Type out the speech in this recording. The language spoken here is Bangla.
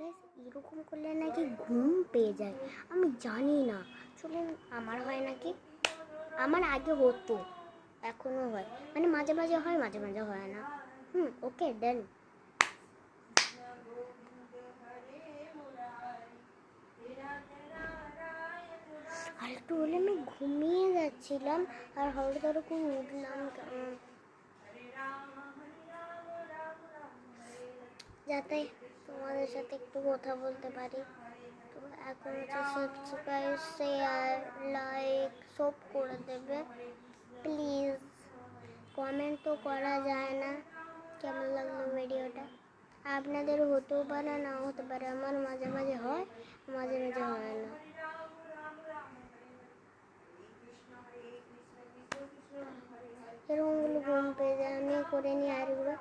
গাইস এরকম করলে নাকি ঘুম পেয়ে যায়। আমি জানি না, চলুন আমার হয় নাকি, আমার আগে হতো, এখনো হয়, মানে মাঝে মাঝে হয় মাঝে মাঝে হয় না। ওকে ডান। আর একটু হলে আমি ঘুমিয়ে যাচ্ছিলাম, আর হঠাৎ করে উঠলাম যাতে তোমাদের সাথে একটু কথা বলতে পারি। তো এখন সাবস্ক্রাইব শেয়ার লাইক সব করে দেবে প্লিজ। কমেন্ট তো করা যায় না কেমন লাগলো ভিডিওটা, আপনাদের হতেও পারে না হতে পারে, আমার মাঝে মাঝে হয় মাঝে মাঝে হয় না। এরকমগুলো ঘুম পেয়ে যায়, আমি করে নিই আরেকবার।